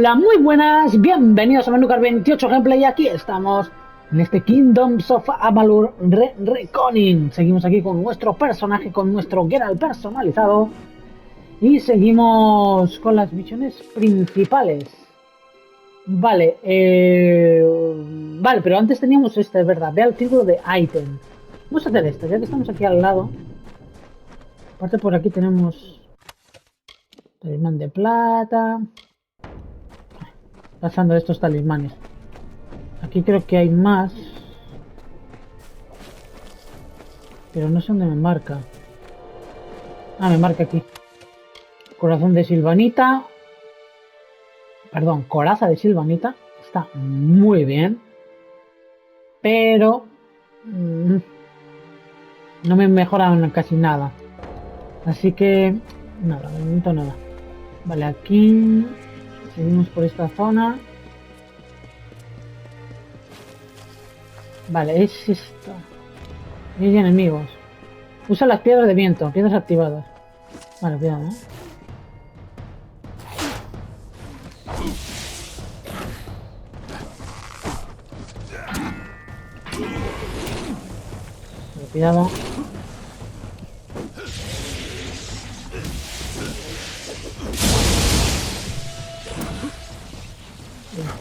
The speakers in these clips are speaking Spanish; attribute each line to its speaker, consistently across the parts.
Speaker 1: Hola, muy buenas, bienvenidos a Manucar 28 Gameplay. Aquí estamos en este Kingdoms of Amalur Reconing. Seguimos aquí con nuestro personaje, con nuestro guerrero personalizado. Y seguimos con las misiones principales. Vale, vale, pero antes teníamos este, es verdad. Ve al círculo de item. Vamos a hacer esto, ya que estamos aquí al lado. Aparte por aquí tenemos talismán de plata. Pasando estos talismanes. Aquí creo que hay más. Pero no sé dónde me marca. Ah, me marca aquí. Corazón de Silvanita. Perdón, coraza de Silvanita. Está muy bien. Pero no me mejoran casi nada. Así que nada, de momento nada. Vale, aquí seguimos por esta zona. Vale, es esta. Y hay enemigos. Usa las piedras de viento, piedras activadas. Vale, cuidado, ¿eh? Vale, cuidado.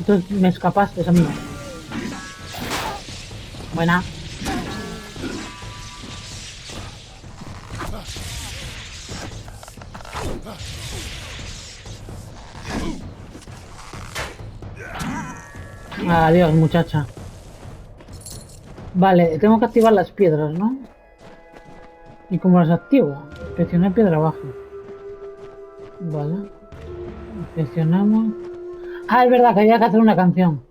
Speaker 1: Tú me escapaste, amigo. Buena. Adiós, muchacha. Vale, tengo que activar las piedras, ¿no? ¿Y cómo las activo? Presionar piedra abajo. Vale. Presionamos. Ah, es verdad que había que hacer una canción.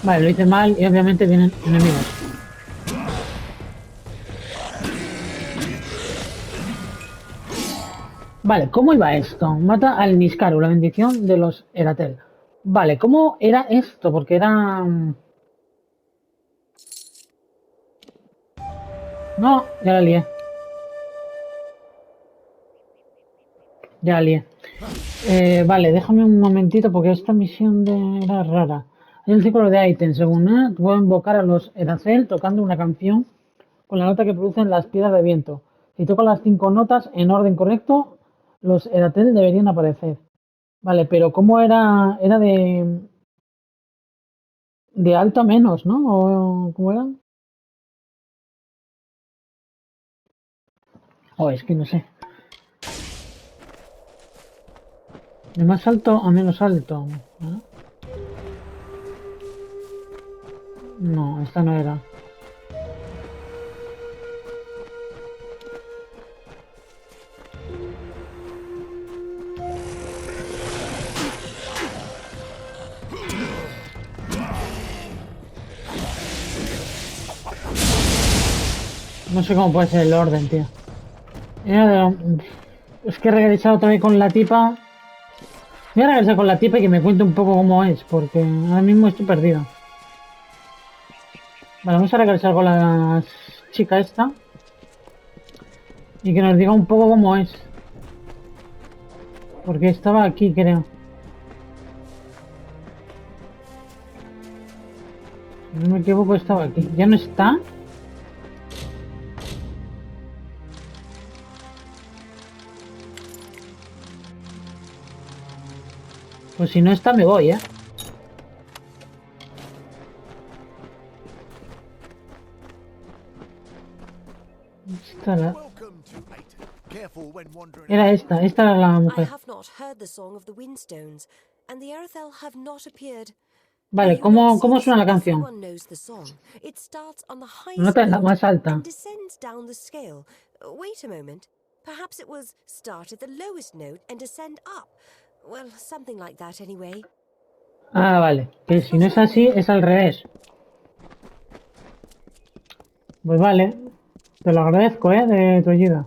Speaker 1: Vale, lo hice mal y obviamente vienen enemigos. Vale, ¿cómo iba esto? Mata al Niskaru, la bendición de los Eratel. Vale, ¿cómo era esto? Porque era... No, ya la lié. Ya la lié. Vale, déjame un momentito porque esta misión era rara. Hay un círculo de ítems, según puedo invocar a los Eratel tocando una canción con la nota que producen las piedras de viento. Si toco las 5 notas en orden correcto, los Eratel deberían aparecer. Vale, pero ¿cómo era? Era de alto a menos, ¿no? ¿O cómo era? Oh, es que no sé. De más alto a menos alto. ¿No? No, esta no era. No sé cómo puede ser el orden, tío. Es que he regresado otra vez con la tipa. Voy a regresar con la tipa y que me cuente un poco cómo es, porque ahora mismo estoy perdido. Vale, vamos a regresar con la chica esta. Y que nos diga un poco cómo es. Porque estaba aquí, creo. Si no me equivoco, estaba aquí. ¿Ya no está? Pues si no está, me voy, ¿eh? Esta era esta era la mujer. Vale, ¿cómo suena la canción? Nota en la más alta.
Speaker 2: Perhaps it was start at the lowest note and descend up. Well, something like that anyway.
Speaker 1: Ah, vale. Que si no es así, es al revés. Pues vale. Te lo agradezco, de tu ayuda.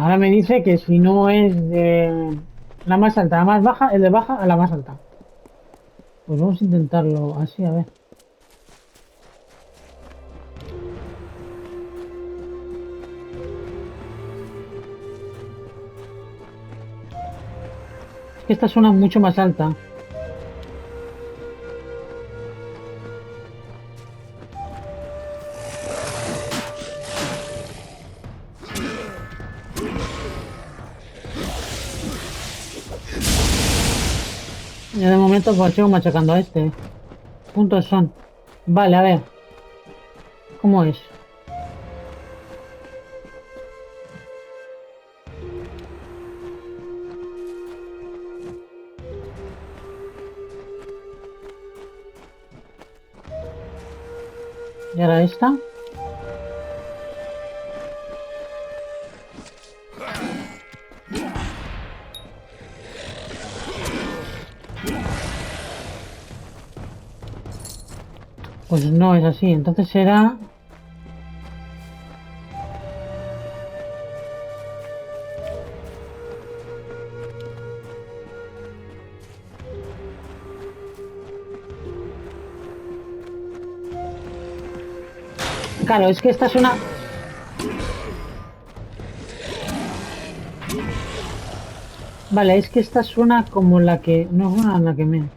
Speaker 1: Ahora me dice que si no es de la más alta a la más baja, es de baja a la más alta. Pues vamos a intentarlo así, a ver. Es que esta suena mucho más alta. Y de momento pues sigo machacando a este. Puntos son. Vale, a ver. ¿Cómo es? Y ahora esta. Pues no es así, entonces será... Claro, es que esta es una... Vale, es que esta suena como la que... No suena la que me...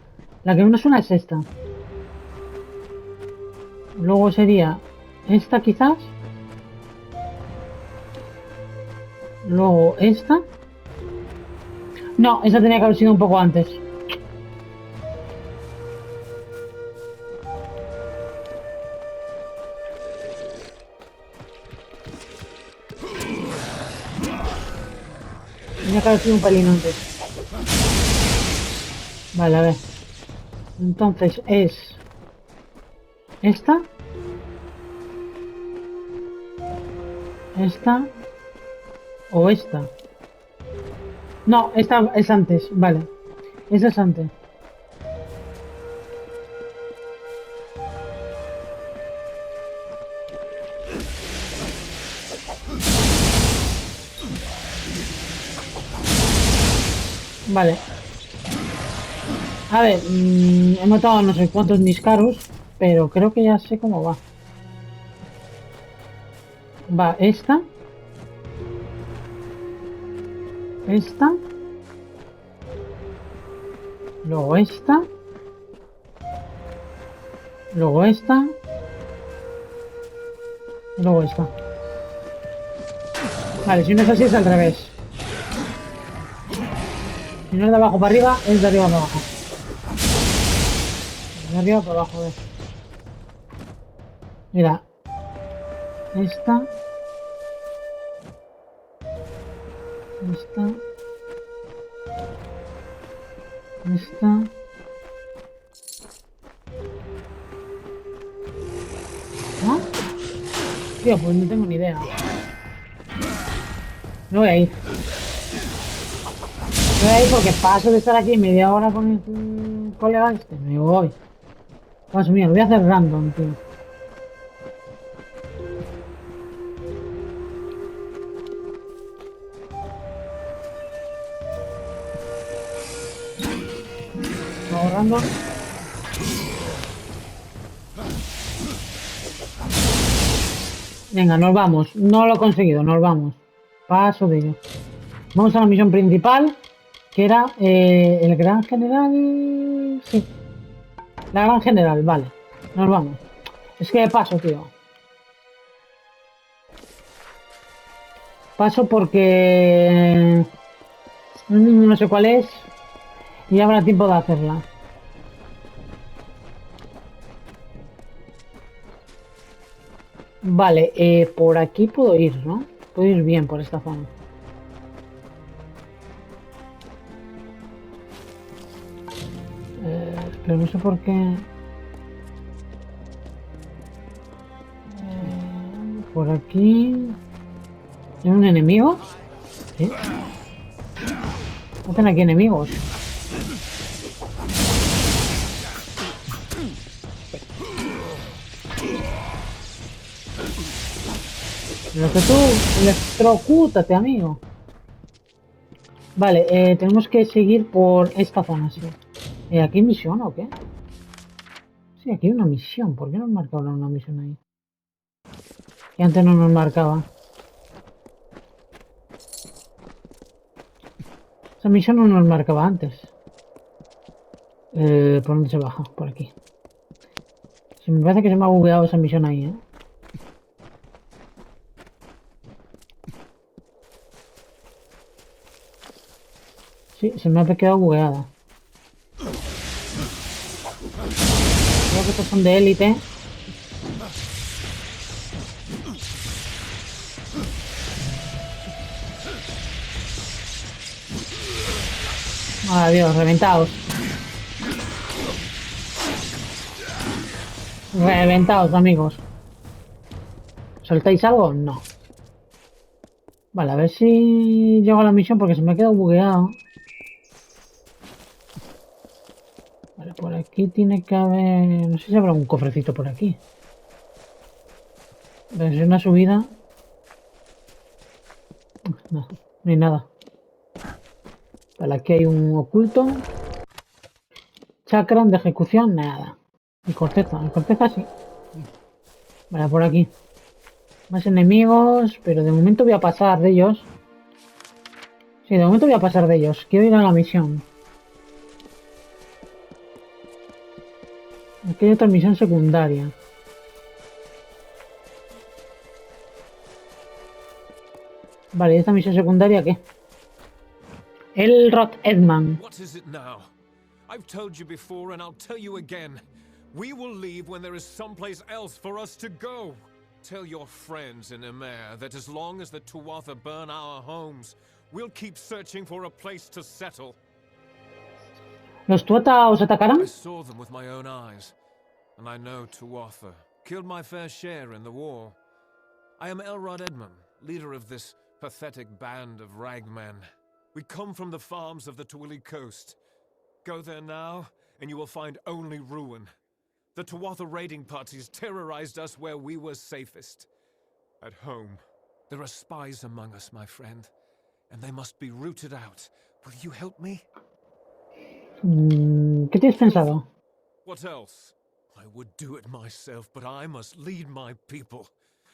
Speaker 1: La que menos suena es esta. Luego sería esta quizás. Luego esta. No, esa tenía que haber sido un poco antes. Tenía que haber sido un pelín antes. Vale, a ver. Entonces es... Esta. Esta. O esta. No, esta es antes. Vale. Esa es antes. Vale. A ver, he matado a no sé cuántos niscaros, pero creo que ya sé cómo va. Va esta. Esta. Luego esta. Luego esta. Luego esta. Vale, si no es así es al revés. Si no es de abajo para arriba, es de arriba para abajo. De arriba para abajo, a ver. Mira. Esta. Esta. Esta. ¿Ah? Tío, pues no tengo ni idea. Me voy a ir. Me voy a ir porque paso de estar aquí media hora con el colega este. Me voy. Paso mío, lo voy a hacer random, tío. Hago random. Venga, nos vamos. No lo he conseguido, nos vamos. Paso de ello. Vamos a la misión principal, que era el gran general... Sí. La gran general, vale. Nos vamos. Es que paso, tío. Paso porque... No sé cuál es. Y habrá tiempo de hacerla. Vale, por aquí puedo ir, ¿no? Puedo ir bien por esta zona. Pero no sé por qué... por aquí... ¿Hay un enemigo? ¿Sí? ¿Hacen aquí enemigos? Lo que tú, electrocútate, amigo. Vale, tenemos que seguir por esta zona, sí. ¿Aquí misión o qué? Sí, aquí hay una misión. ¿Por qué nos marca ahora una misión ahí? Que antes no nos marcaba. Esa misión no nos marcaba antes. ¿Por dónde se baja? Por aquí. Sí, me parece que se me ha bugueado esa misión ahí, ¿eh? Sí, se me ha quedado bugueada. Creo que estos son de élite. Adiós, reventaos. Reventaos, amigos. ¿Soltáis algo? No. Vale, a ver si llego a la misión porque se me ha quedado bugueado. Vale, por aquí tiene que haber... No sé si habrá un cofrecito por aquí. Es una subida. No, no hay nada. Vale, aquí hay un oculto. Chakram de ejecución, nada. Y corteza sí. Vale, por aquí. Más enemigos, pero de momento voy a pasar de ellos. Sí, de momento voy a pasar de ellos. Quiero ir a la misión. Aquí hay otra misión secundaria. Vale, ¿y esta misión secundaria qué? El Rot Edman.
Speaker 3: What is it now? I've told you before and I'll tell you again. We will leave when there is someplace else for us to go. Tell your friends in Emer that as long as the Tuatha burn our homes, we'll keep searching for a place to settle.
Speaker 1: ¿Los Tuatha os atacarán?
Speaker 3: I saw them with my own eyes, and I know Tuatha killed my fair share in the war. I am Elrod Edmund, leader of this pathetic band of ragmen. We come from the farms of the Twilly coast. Go there now, and you will find only ruin. The Tuatha raiding parties terrorized us where we were safest. At home, there are spies among us, my friend, and they must be rooted out. Will you help me?
Speaker 1: ¿Qué tienes pensado?
Speaker 3: What else? I would do it myself, but I must lead my people.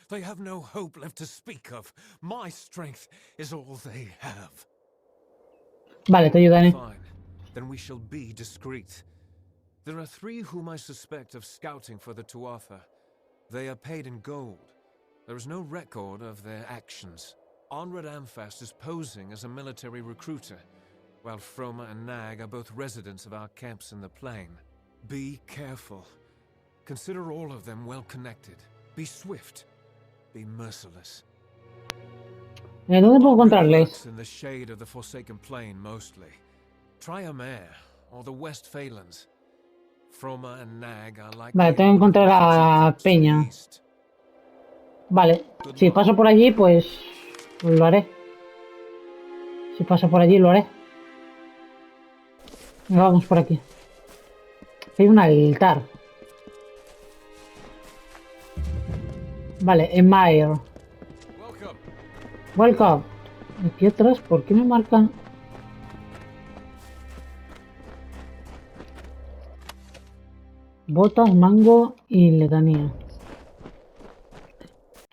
Speaker 3: They have no hope left to speak of. My strength is all they have.
Speaker 1: Vale, te ayudaré.
Speaker 3: Fine. Then we shall be discreet. There are 3 whom I suspect of scouting for the Tuatha. They are paid in gold. There is no record of their actions. Onrad Amphast is posing as a military recruiter, while Froma and Nag are both residents of our camps in the plain. Be careful. Consider all of them well connected. Be swift. Be merciless.
Speaker 1: ¿Dónde puedo
Speaker 3: Onrad
Speaker 1: encontrarles?
Speaker 3: lurks in the shade of the Forsaken Plain mostly. Try Amer or the West Phalanx. Froma and Nag are likely
Speaker 1: Vale, tengo que
Speaker 3: in one of
Speaker 1: encontrar
Speaker 3: the
Speaker 1: a
Speaker 3: refugee camps to the
Speaker 1: Peña.
Speaker 3: east.
Speaker 1: Vale,
Speaker 3: Good
Speaker 1: si
Speaker 3: luck.
Speaker 1: paso por allí, pues lo haré. Si paso por allí, lo haré. Venga, vamos por aquí. Hay un altar. Vale, Emir.
Speaker 3: Welcome.
Speaker 1: Welcome. Aquí atrás, ¿por qué me marcan? Botas, mango y letanía.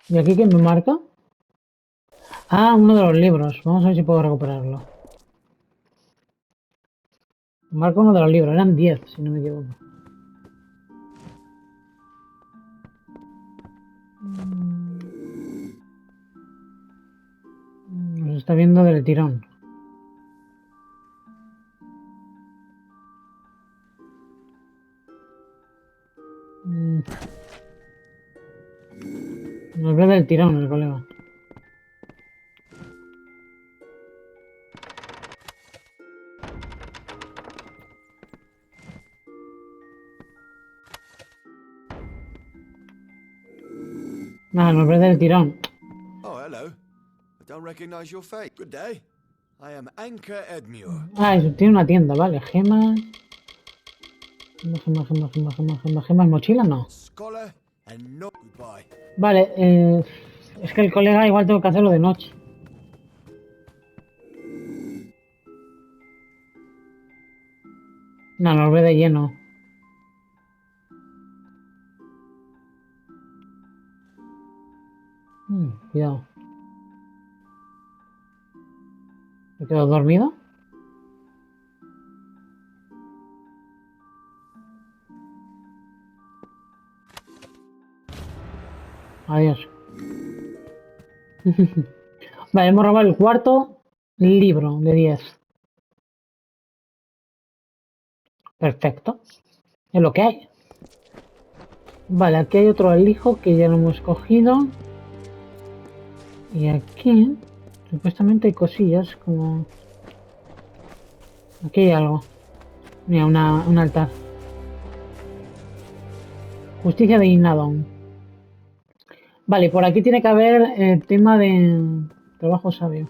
Speaker 1: ¿Y aquí quién me marca? Ah, uno de los libros. Vamos a ver si puedo recuperarlo. Marca uno de los libros. Eran 10, si no me equivoco. Nos está viendo del tirón. Nos ve del tirón el colega. Nada, nos ve del tirón.
Speaker 4: Oh, hello. I don't recognize your face. Good day. I am Anchor Edmure.
Speaker 1: Ah, eso tiene una tienda, vale. Gemas. Gemas, mochila, no.
Speaker 4: Scholar and no goodbye.
Speaker 1: Vale, es que el colega igual tengo que hacerlo de noche. No, nos ve de lleno. Cuidado. ¿Me quedo dormido? Adiós. Vale, hemos robado el cuarto libro de 10. Perfecto. Es lo que hay. Vale, aquí hay otro alijo que ya lo hemos cogido. Y aquí, supuestamente hay cosillas como... Aquí hay algo. Mira, un altar. Justicia de Inadon. Vale, por aquí tiene que haber el tema de trabajo sabio.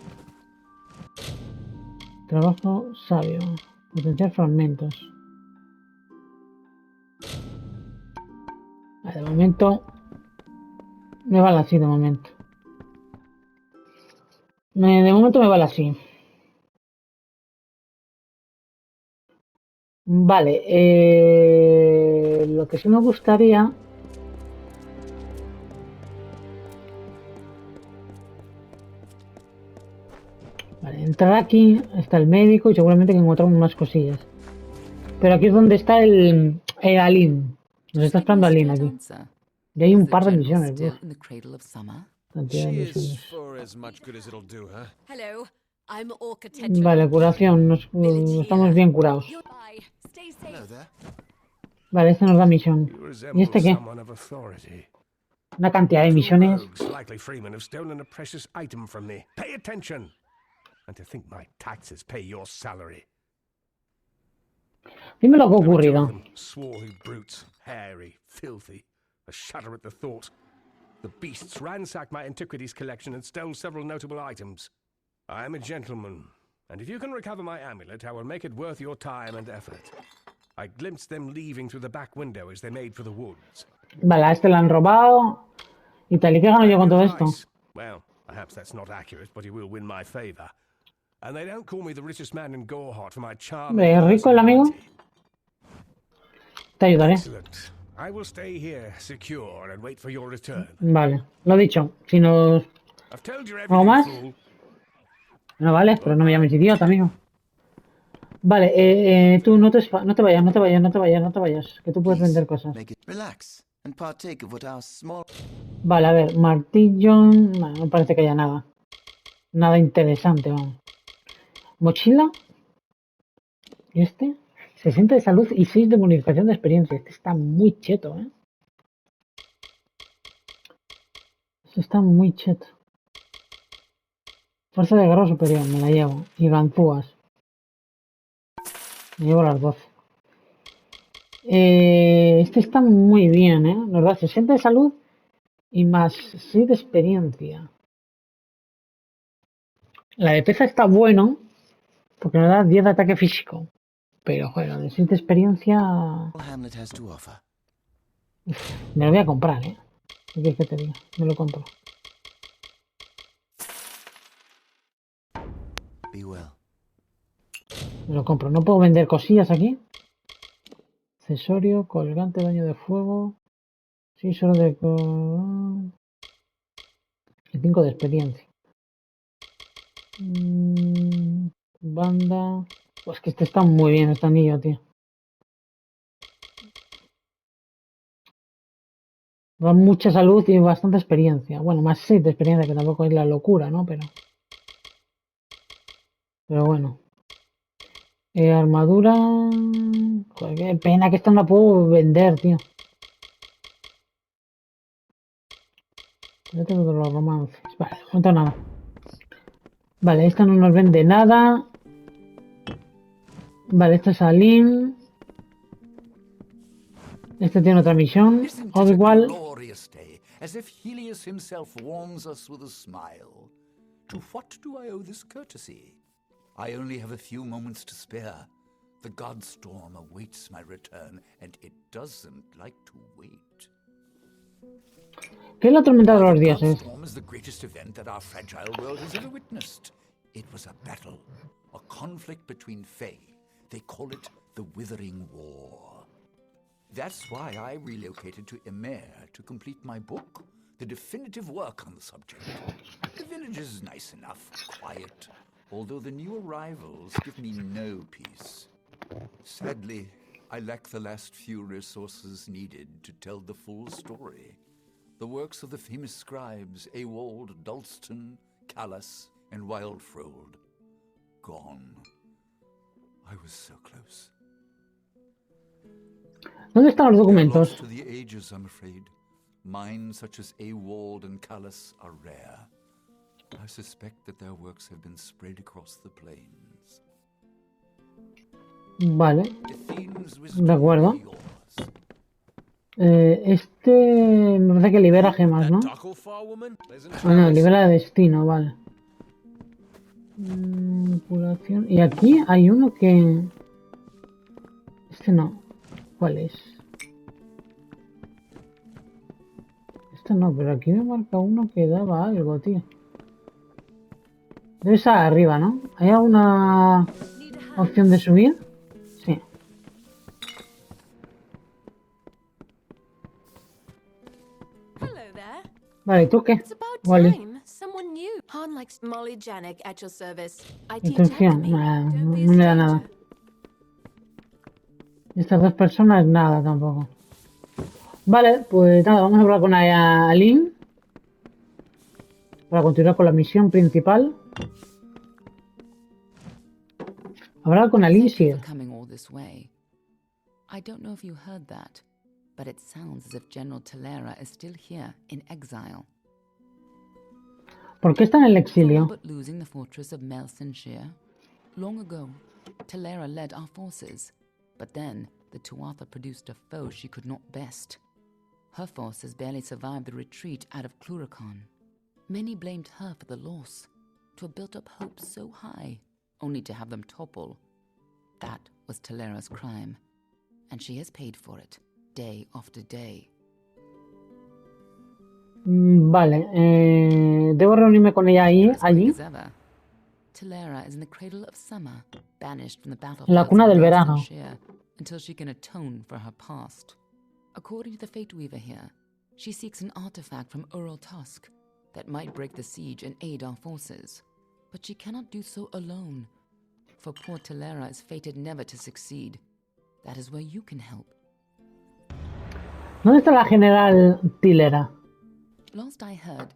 Speaker 1: Trabajo sabio. Potenciar fragmentos. Vale, de momento me vale así de momento. De momento me vale así. Vale, lo que sí me gustaría... Vale, entrar aquí, está el médico y seguramente que encontramos más cosillas. Pero aquí es donde está el Alin. Nos está esperando Alin aquí. Y hay un par de misiones. Uf, cantidad de
Speaker 4: She
Speaker 1: misiones.
Speaker 4: is for as much good as it'll do her.
Speaker 2: Hello, I'm Orca
Speaker 1: Vale, curación. Estamos bien curados.
Speaker 2: Stay safe.
Speaker 4: Hello there.
Speaker 1: Vale, este nos da misión.
Speaker 3: You
Speaker 1: ¿Y
Speaker 3: resemble
Speaker 1: este qué?
Speaker 3: someone of authority.
Speaker 1: Una cantidad de
Speaker 3: Two
Speaker 1: misiones.
Speaker 3: rogues, likely freemen, have stolen a precious item from me. Pay attention! And to think my taxes pay your salary.
Speaker 1: Dime lo que ha
Speaker 3: There were two of
Speaker 1: ocurrido.
Speaker 3: them, swarthy brutes, hairy, filthy. A shudder at the thought. The beasts ransacked my antiquities collection and stole several notable items. I am a gentleman, and if you can recover my amulet, I will make it worth your time and effort. I glimpsed them leaving through the back window as they made for the woods.
Speaker 1: Vale, a este lo han robado. Y tal, ¿y qué gano yo con todo esto?
Speaker 3: Well, perhaps that's not accurate, but he will win my favor. And they don't call me the richest man in Goreheart for my charm.
Speaker 1: Hombre, ¿es rico el amigo? Te ayudaré.
Speaker 3: Excellent. I will stay here, secure, and wait for your return.
Speaker 1: Vale, lo dicho. Si nos...
Speaker 3: I've told you
Speaker 1: ¿Algo más?
Speaker 3: everything, fool.
Speaker 1: No vale, pero no me llames idiota, amigo. Vale, tú no te vayas. Que tú puedes vender cosas.
Speaker 5: Make it relax and partake of what our small
Speaker 1: Vale, a ver, martillo... No parece que haya nada. Nada interesante, vamos. Mochila. ¿Y este? 60 de salud y 6 de bonificación de experiencia. Este está muy cheto, ¿eh? Este está muy cheto. Fuerza de guerra superior, me la llevo. Y ganzúas. Me llevo las 12. Este está muy bien, ¿eh? Nos da 60 de salud y más 6 de experiencia. La de peza está bueno porque nos da 10 de ataque físico. Pero, joder, de 6 de experiencia
Speaker 5: hamlet has to offer.
Speaker 1: me lo voy a comprar, ¿eh? ¿Qué quieres que te diga? Me lo compro.
Speaker 5: Be well.
Speaker 1: Me lo compro. ¿No puedo vender cosillas aquí? Accesorio, colgante, daño de fuego. Sí, solo de... Y 5 de experiencia. Banda... Pues que este está muy bien, este anillo, tío. Da mucha salud y bastante experiencia. Bueno, más 6 de experiencia, que tampoco es la locura, ¿no? Pero bueno. Armadura... Joder, qué pena que esta no la puedo vender, tío. Ya tengo los romances. Vale, de momento nada. Vale, esta no nos vende nada. Vale, este es Alim. Este tiene otra misión. O igual.
Speaker 6: Glorious day, as if Helios himself warms us with a smile. To what do I owe this courtesy? I only have a few moments to spare. The godstorm awaits my return, and it doesn't like to wait.
Speaker 1: ¿Qué es la tormenta de los
Speaker 6: The
Speaker 1: dioses?
Speaker 6: godstorm is the greatest event that our fragile world has ever witnessed. It was a battle, a conflict between Fae. They call it the Withering War. That's why I relocated to Emer to complete my book, the definitive work on the subject. The village is nice enough, quiet, although the new arrivals give me no peace. Sadly, I lack the last few resources needed to tell the full story. The works of the famous scribes Ewald, Dalston, Callas, and Wildfrold. Gone. I was so close.
Speaker 1: ¿Dónde están los
Speaker 6: They're
Speaker 1: documentos?
Speaker 6: lost to the ages, I'm afraid. Mine such as Ewald and Callas are rare. I suspect that their works have been spread across the plains.
Speaker 1: Vale,
Speaker 6: Athene's
Speaker 1: de
Speaker 6: wisdom
Speaker 1: acuerdo.
Speaker 6: be yours.
Speaker 1: Este me parece que libera gemas, ¿no? Ah, no, libera destino, vale. Curación. Y aquí hay uno que... Este no. ¿Cuál es? Este no, pero aquí me marca uno que daba algo, tío. Debe estar arriba, ¿no? ¿Hay alguna opción de subir? Sí.
Speaker 2: Hello there.
Speaker 1: Vale, ¿y tú qué?
Speaker 2: It's about
Speaker 1: Wally.
Speaker 2: time. Someone new. Han likes Molly Janik at your service. I teach
Speaker 1: Instrucción.
Speaker 2: alchemy.
Speaker 1: Nah,
Speaker 2: Don't
Speaker 1: no,
Speaker 2: be a
Speaker 1: no me da nada.
Speaker 2: stranger.
Speaker 1: Estas dos personas, nada tampoco. Vale, pues nada, vamos a hablar con Aline. Para continuar con la misión principal. Hablar con
Speaker 7: Thank you
Speaker 1: Alicia.
Speaker 7: for coming all this way. I don't know if you heard that, but it sounds as if General Talera is still here in exile.
Speaker 1: ¿Por qué está en el
Speaker 7: For all
Speaker 1: exilio?
Speaker 7: but losing the fortress of Melsenshire. Long ago, Talera led our forces, but then the Tuatha produced a foe she could not best. Her forces barely survived the retreat out of Cluracan. Many blamed her for the loss, to have built up hopes so high, only to have them topple. That was Talera's crime, and she has paid for it, day after day.
Speaker 1: Vale, debo reunirme con ella
Speaker 7: You're as quick
Speaker 1: allí.
Speaker 7: as ever. Talera is in the cradle of summer, banished from the battlefields
Speaker 1: La cuna
Speaker 7: of
Speaker 1: del verano.
Speaker 7: Melsenshire, until she can atone for her past. According to the Fate Weaver here, she seeks an artifact from Ural Tusk that might break the siege and aid our forces. But she cannot do so alone, for poor Talera is fated never to succeed. That is where you can help.
Speaker 1: ¿Dónde está la general Tilera?
Speaker 7: Last I heard,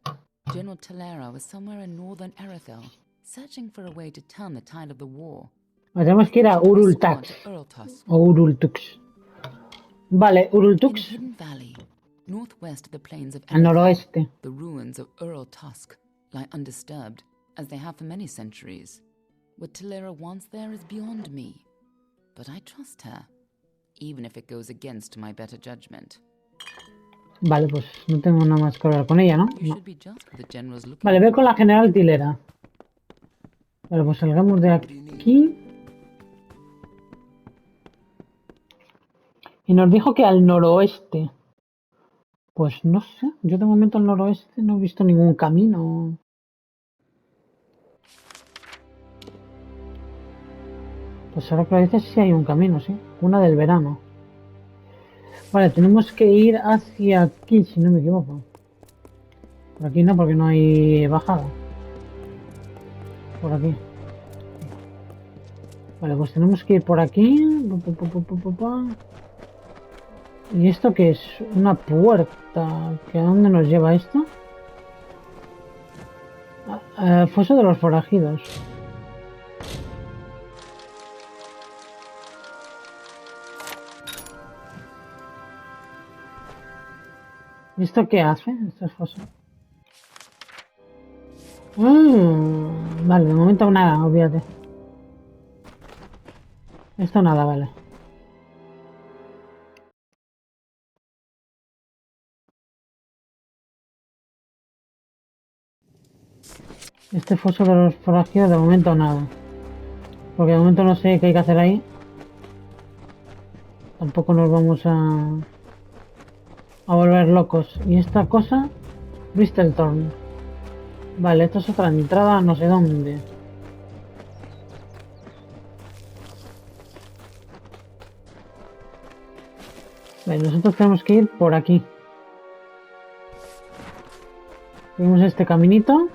Speaker 7: General Talera was somewhere in northern Erethel, searching for a way to turn the tide of the war.
Speaker 1: Tenemos que ir a
Speaker 7: She was
Speaker 1: Urultax.
Speaker 7: sworn to Ural Tusk.
Speaker 1: O Urultux. Vale,
Speaker 7: In a
Speaker 1: Urultux
Speaker 7: hidden valley, northwest of the plains of
Speaker 1: al
Speaker 7: Erethel,
Speaker 1: noroeste.
Speaker 7: the ruins of Ural Tusk lie undisturbed, as they have for many centuries. What Talera wants there is beyond me, but I trust her, even if it goes against my better judgment.
Speaker 1: Vale, pues no tengo nada más que hablar con ella, ¿no?
Speaker 7: You
Speaker 1: No.
Speaker 7: should be just what the general's looking
Speaker 1: Vale, voy
Speaker 7: for.
Speaker 1: con la general Tilera. Vale, pues salgamos de aquí. Y nos dijo que al noroeste. Pues no sé, yo de momento al noroeste no he visto ningún camino. Pues ahora que lo dices sí hay un camino, sí. Cuna del verano. Vale, tenemos que ir hacia aquí, si no me equivoco. Por aquí no, porque no hay bajada. Por aquí. Vale, pues tenemos que ir por aquí. ¿Y esto qué es? Una puerta. ¿Que a dónde nos lleva esto? Foso de los forajidos. ¿Y esto qué hace? Esto es foso. Vale, de momento nada, olvídate. Esto nada, vale. Este foso de los forajidos de momento nada. Porque de momento no sé qué hay que hacer ahí. Tampoco nos vamos a volver locos. Y esta cosa, Bristleton. Vale, esto es otra entrada, no sé dónde. Vale, nosotros tenemos que ir por aquí. Seguimos este caminito.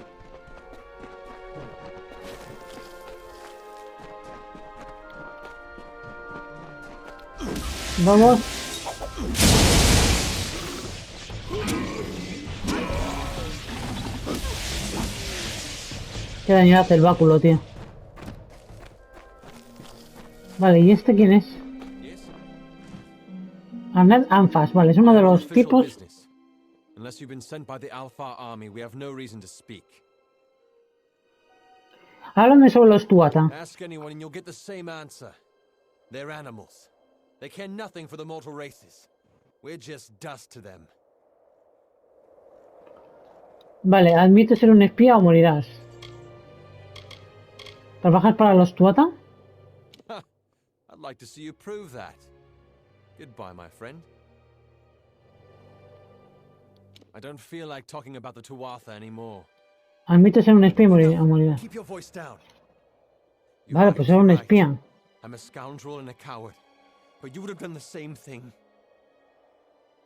Speaker 1: Vamos. Qué daño hace el báculo, tío. Vale, ¿y este quién es? Ahmed Anfas, vale, es uno de los tipos.
Speaker 8: Unless you've been sent by the Alpha army, we have no reason to speak.
Speaker 1: Háblame sobre los Tuata.
Speaker 8: Ask anyone and you'll get the same answer. They're animals. They care nothing for the mortal races. We're just dust to them.
Speaker 1: Vale, admite ser un espía o morirás. ¿Trabajas para los Tuata?
Speaker 8: I'd like to see you prove that. Goodbye, my friend. I don't feel like talking about the Tuatha anymore.
Speaker 1: Admite ser un espía o morirás.
Speaker 8: Keep your voice down.
Speaker 1: Vale, pues era un espía.
Speaker 8: I'm a scoundrel and a coward, but you would have done the same thing.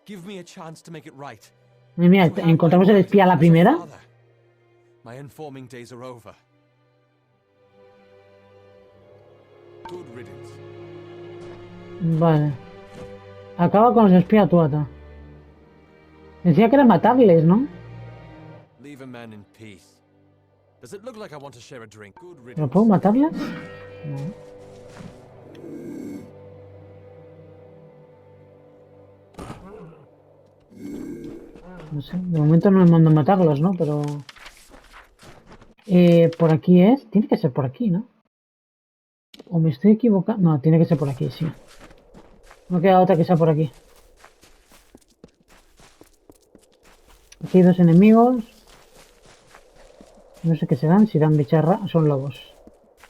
Speaker 8: Give me a chance to make it right.
Speaker 1: Mira, encontramos el espía a la primera.
Speaker 8: My informing days are over. Good riddance.
Speaker 1: Vale. Acaba con los espías Tuata. Decía que era matarles, ¿no?
Speaker 8: Leave a man in peace. Does it look like I want to share a drink? Good riddance.
Speaker 1: ¿Pero puedo matarlas? No. No sé, de momento no me mando a matarlos, ¿no? Pero... por aquí es... Tiene que ser por aquí, ¿no? ¿O me estoy equivocando? No, tiene que ser por aquí, sí. No queda otra que sea por aquí. Aquí hay dos enemigos. No sé qué serán, si dan bicharra, son lobos.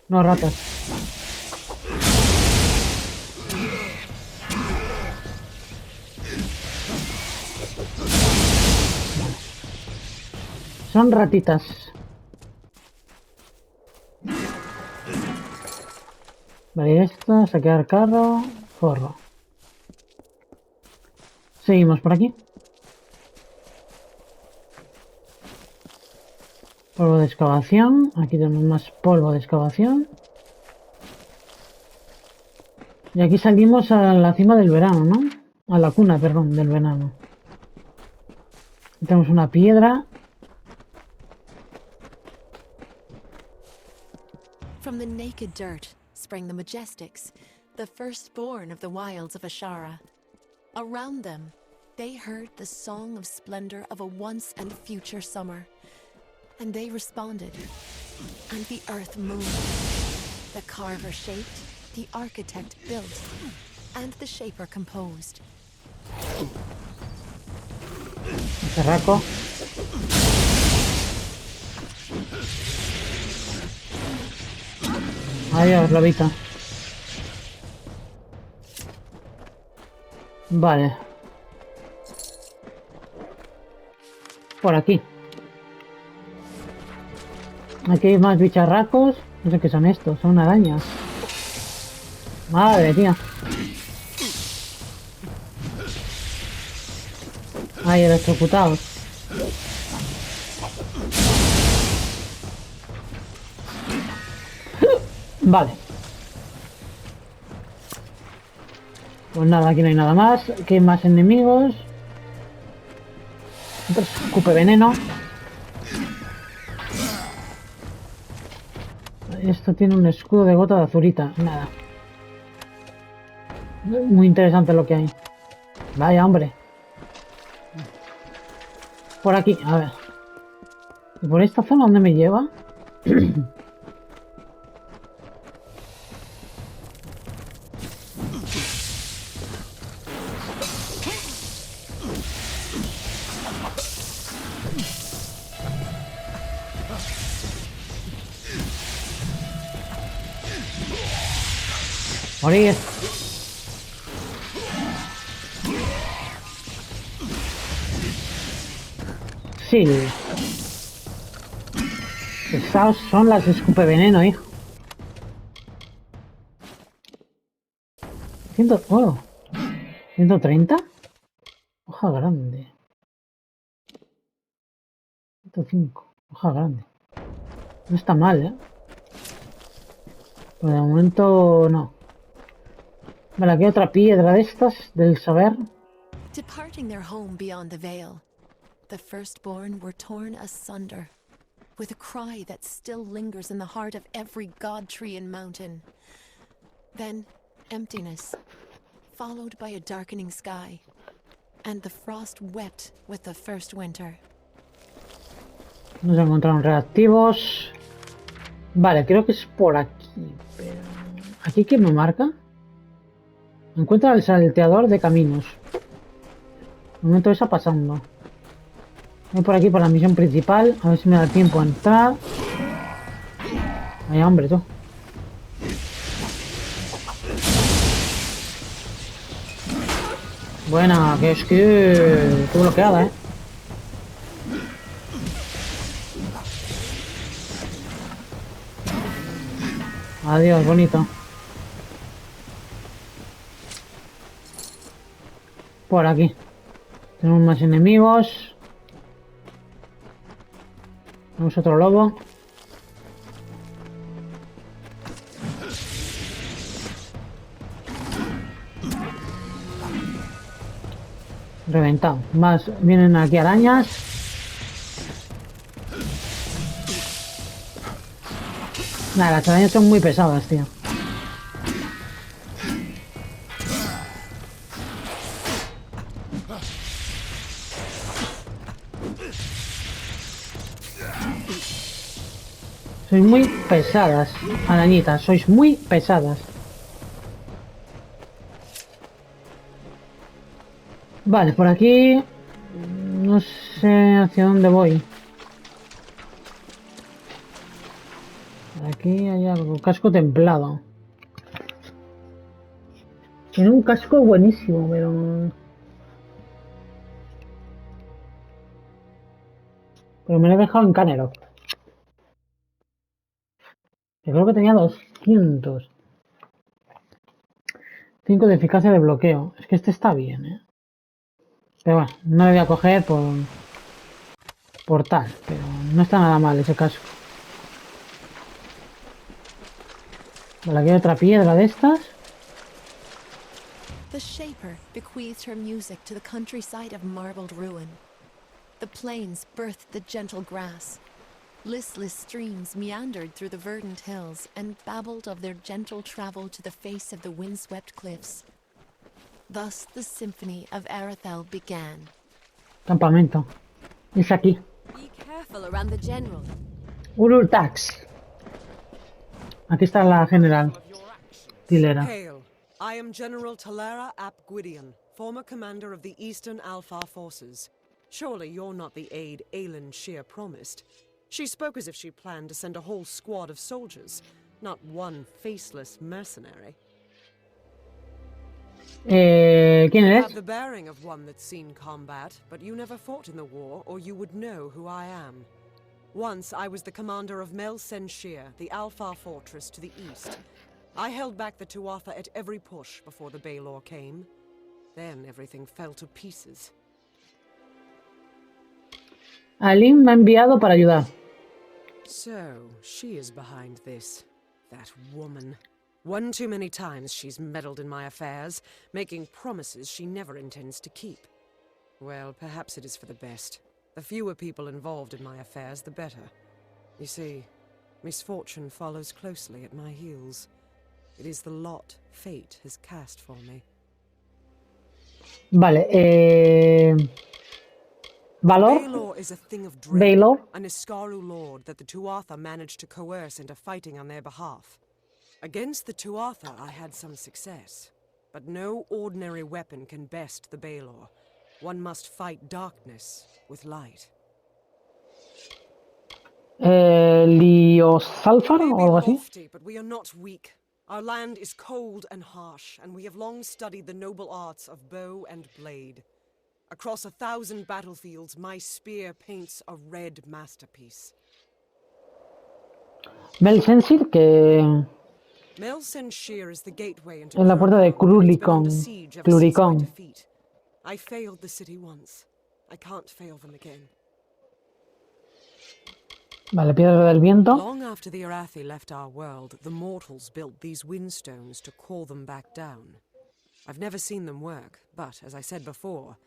Speaker 1: No, ratas. Son ratitas. Vale, esto, saquear carro, forro. Seguimos por aquí. Polvo de excavación. Aquí tenemos más polvo de excavación. Y aquí salimos a la cima del verano, ¿no? A la cuna, perdón, del verano. Aquí tenemos una piedra.
Speaker 9: From the naked dirt sprang the Majestics, the firstborn of the wilds of Ashara. Around them, they heard the song of splendor of a once and future summer. And they responded, and the earth moved. The carver shaped, the architect built, and the shaper composed.
Speaker 1: Cerraco. Adiós, lobita. Vale. Por aquí. Aquí hay más bicharracos. No sé qué son estos, son arañas. Madre tía. Ahí, electrocutados. Vale. Pues nada, aquí no hay nada más. Aquí hay más enemigos. Otro escupe veneno. Esto tiene un escudo de gota de azurita. Nada. Muy interesante lo que hay. Vaya, hombre. Por aquí, a ver. ¿Y por esta zona dónde me lleva? Morir. Sí. Estos son las escupe veneno, hijo. 130. Hoja grande. 105. Hoja grande. No está mal, ¿eh? Pero de momento no. Vale, aquí otra piedra de estas, del saber.
Speaker 9: Departing their home beyond the veil, the firstborn were torn asunder, with a cry that still lingers in the heart of every god tree and mountain. Then emptiness, followed by a darkening sky, and the frost wept with the first winter.
Speaker 1: Nos encontraron reactivos. Vale, creo que es por aquí. Pero... ¿aquí quién me marca? Encuentra el salteador de caminos. De momento esa pasando. Voy por aquí por la misión principal. A ver si me da tiempo a entrar. Vaya hombre, tú. Buena, que es que... estoy bloqueada, ¿eh? Adiós, bonito. Por aquí. Tenemos más enemigos. Tenemos otro lobo. Reventado. Más vienen aquí arañas. Nada, las arañas son muy pesadas, tío. Sois muy pesadas, arañitas. Sois muy pesadas. Vale, por aquí... no sé hacia dónde voy. Aquí hay algo. Casco templado. Tiene un casco buenísimo, pero... pero me lo he dejado en Canerok. Yo creo que tenía 200. 5 de eficacia de bloqueo. Es que este está bien, ¿eh? Pero bueno, no lo voy a coger por tal. Pero no está nada mal ese casco. Vale, aquí hay otra piedra de estas.
Speaker 9: The Shaper bequeathed her music to the countryside of marbled ruin. The plains birthed the gentle grass. Listless streams meandered through the verdant hills and babbled of their gentle travel to the face of the windswept cliffs. Thus the symphony of Arathel began.
Speaker 1: Campamento. Es aquí.
Speaker 2: Be careful around the general.
Speaker 1: Urultax. Aquí está la general. Tilera.
Speaker 10: Hail. I am General Talera ap Gwydion, former commander of the Eastern Alfar forces. Surely you're not the aide Aelin Shear promised. She spoke as if she planned to send a whole squad of soldiers, not one faceless mercenary.
Speaker 1: ¿Quién
Speaker 10: You
Speaker 1: eres?
Speaker 10: have the bearing of one that's seen combat, but you never fought in the war, or you would know who I am. Once I was the commander of Mel Senshir, the Alfar fortress to the east. I held back the Tuatha at every push before the Baelor came. Then everything fell to pieces.
Speaker 1: Alin me ha enviado para ayudar.
Speaker 10: So, she is behind this. That woman. One too many times she's meddled in my affairs, making promises she never intends to keep. Well, perhaps it is for the best. The fewer people involved in my affairs, the better. You see, misfortune follows closely at my heels. It is the lot fate has cast for me.
Speaker 1: Vale, Valor.
Speaker 10: Baelor is a thing of dread,
Speaker 1: Baelor.
Speaker 10: an Iskaru lord that the Tuatha managed to coerce into fighting on their behalf. Against the Tuatha I had some success, but no ordinary weapon can best the Baelor. One must fight darkness with light.
Speaker 1: Liosalfar o algo así.
Speaker 10: Lofty, but we are not weak. Our land is cold and harsh, and we have long studied the noble arts of bow and blade. Across 1,000 battlefields, my spear paints a red masterpiece.
Speaker 1: Mel Sensir, que
Speaker 10: Mel Senshir is the gateway into
Speaker 1: es la puerta de
Speaker 10: Cruricon. It's been under
Speaker 1: Cluricon.
Speaker 10: siege ever since my
Speaker 1: Cluricon.
Speaker 10: defeat. I failed the city once. I can't fail them again.
Speaker 1: Vale, piedra del viento.
Speaker 10: Long after the Arathi left our world, the mortals built these windstones to call them back down. I've never seen them work, but, as I said before,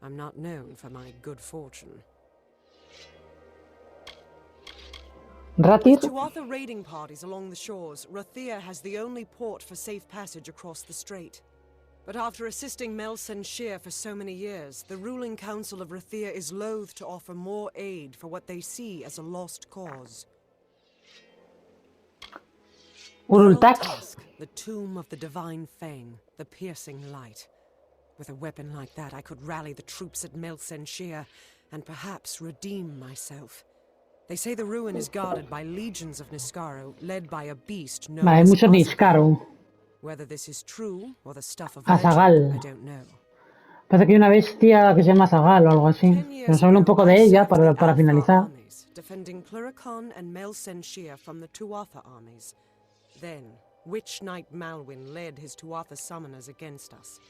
Speaker 10: I'm not known for my good fortune.
Speaker 1: Rathir.
Speaker 10: With Tuatha raiding parties along the shores, Rathir has the only port for safe passage across the strait. But after assisting Melsen Shear for so many years, the ruling council of Rathir is loath to offer more aid for what they see as a lost cause.
Speaker 1: Urultax.
Speaker 10: Tusk, the tomb of the divine fang, the piercing light. With a weapon like that, I could rally the troops at Melsen Shear and perhaps redeem myself. They say the ruin is guarded by legions of Niskaro, led by a beast known
Speaker 1: Vale, hay
Speaker 10: as
Speaker 1: muchos
Speaker 10: Azagal.
Speaker 1: Niskaro.
Speaker 10: Whether this is true or the stuff of
Speaker 1: Azagal.
Speaker 10: legend, I don't know.
Speaker 1: Parece que hay una bestia que se llama Zagal o algo así.
Speaker 10: 10
Speaker 1: Que
Speaker 10: years
Speaker 1: nos habla un
Speaker 10: ago,
Speaker 1: poco
Speaker 10: I
Speaker 1: de ella
Speaker 10: served the
Speaker 1: para
Speaker 10: Alpha
Speaker 1: finalizar.
Speaker 10: armies, defending Cluricon and Melsen Shear from the Tuatha armies. Then, Witch Knight Malwyn led his Tuatha summoners against us.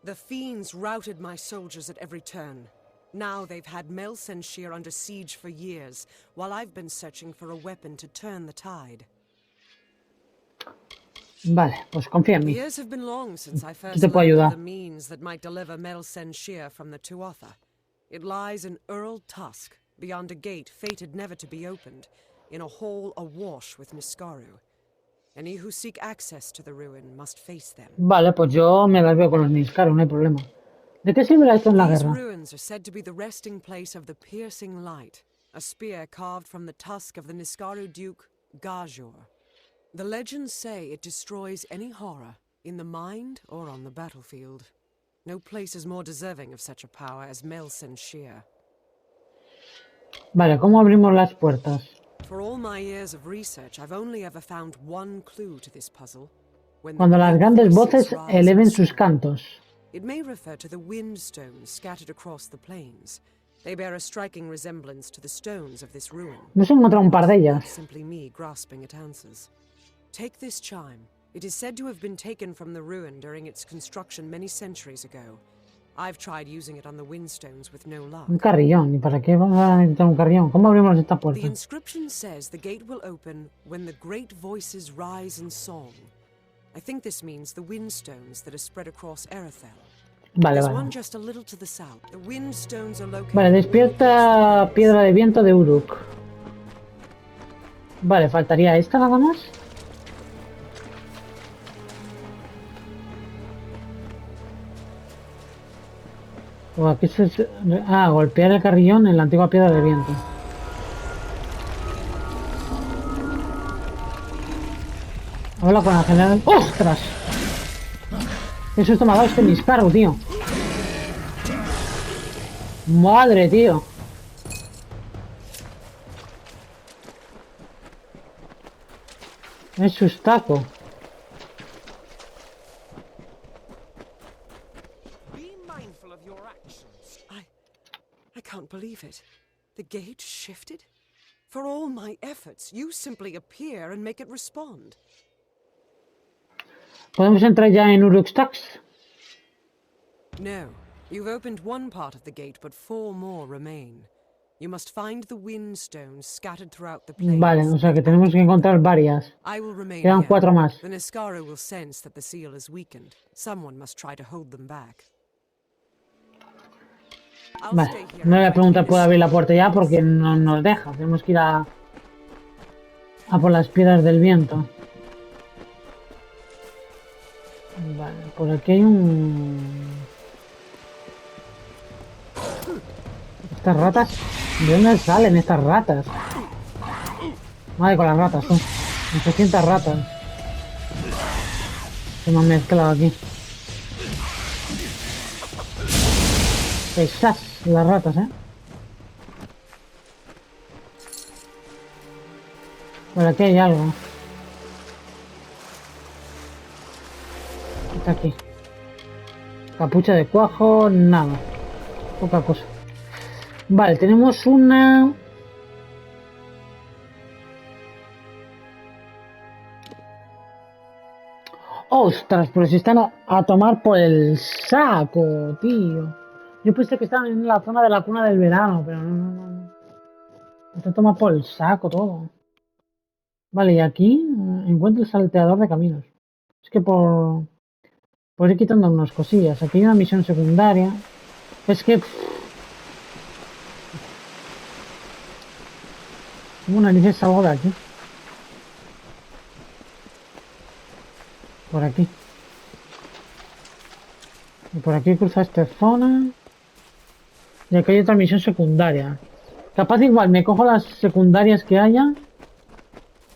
Speaker 10: The fiends routed my soldiers at every turn. Now they've had Melsen Shear under siege for years, while I've been searching for a weapon to turn the tide.
Speaker 1: Vale, pues confía en
Speaker 10: The
Speaker 1: mí.
Speaker 10: years have been long since I
Speaker 1: Te
Speaker 10: first
Speaker 1: puedo
Speaker 10: learned
Speaker 1: ayudar.
Speaker 10: of the means that might deliver Melsen Shear from the Tuatha. It lies in Earl Tusk, beyond a gate fated never to be opened, in a hall awash with Niskaru. Any who seek access to the ruin must face them.
Speaker 1: Vale, pues yo me las veo con los Niskaro, no hay problema. ¿De qué sirve esto en la
Speaker 10: These
Speaker 1: guerra?
Speaker 10: ruins are said to be the resting place of the piercing light, a spear carved from the tusk of the Niskaru Duke, Gajor. The legends say it destroys any horror, in the mind or on the battlefield. No place is more deserving of such a power as Melsen Shear.
Speaker 1: Vale, ¿cómo abrimos las puertas?
Speaker 10: For all my years of research, I've only ever found one clue to this puzzle. When the
Speaker 1: Cuando las
Speaker 10: great
Speaker 1: grandes voces
Speaker 10: voices rise
Speaker 1: eleven
Speaker 10: and
Speaker 1: sus
Speaker 10: soar.
Speaker 1: cantos.
Speaker 10: It may refer to the wind stones scattered across the plains. They bear a striking resemblance to the stones of this ruin.
Speaker 1: Hemos encontrado un par de ellas.
Speaker 10: That's simply me grasping at answers. Take this chime. It is said to have been taken from the ruin during its construction many centuries ago. I've tried using it on the windstones with no luck.
Speaker 1: Un carrillón. ¿Y para qué vamos a necesitar un carrillón? ¿Cómo abrimos esta
Speaker 10: The
Speaker 1: puerta?
Speaker 10: inscription says the gate will open when the great voices rise in song. I think this means the windstones that are spread across Erethel.
Speaker 1: Vale,
Speaker 10: There's
Speaker 1: vale.
Speaker 10: one just a little to the south. The windstones are located.
Speaker 1: Vale, despierta piedra de viento de Uruk. Vale, faltaría esta nada más. O aquí golpear el carrillón en la antigua piedra de viento. Habla con la general. ¡Ostras! Qué susto me ha dado este Niskaro, tío. Madre, tío. Es sustaco.
Speaker 3: Be mindful of your actions.
Speaker 10: I can't believe it. The gate shifted? For all my efforts, you simply appear and make it respond.
Speaker 1: ¿Podemos entrar ya en Urukstax?
Speaker 10: No. You've opened one part of the gate, but 4 more remain. You must find the windstones scattered throughout the plains.
Speaker 1: Vale, o sea que tenemos que encontrar varias.
Speaker 10: I will remain
Speaker 1: Quedan
Speaker 10: here.
Speaker 1: 4 más.
Speaker 10: The Niskaro will sense that the seal is weakened. Someone must try to hold them back. I'll
Speaker 1: Vale,
Speaker 10: stay here
Speaker 1: no le voy a
Speaker 10: and
Speaker 1: preguntar,
Speaker 10: finish
Speaker 1: ¿puedo abrir la
Speaker 10: this.
Speaker 1: puerta ya? Porque no nos deja. Tenemos que ir a por las piedras del viento. Vale, por aquí hay un... Estas ratas, ¿de dónde salen estas ratas? Madre con las ratas, tú. 800 ratas. Se me han mezclado aquí. Pesas las ratas, Por aquí hay algo. Está aquí. Capucha de cuajo, nada. Poca cosa. Vale, tenemos una... ¡Ostras! Pero si están a tomar por el saco, tío. Yo pensé que estaban en la zona de la cuna del verano, pero no. Esto toma por el saco todo. Vale, y aquí encuentro el salteador de caminos. Es que por ir quitando unas cosillas. Aquí hay una misión secundaria. Es que... ¿Cómo narices salgo de aquí? Por aquí. Y por aquí cruza esta zona. Y aquí hay otra misión secundaria. Capaz igual me cojo las secundarias que haya.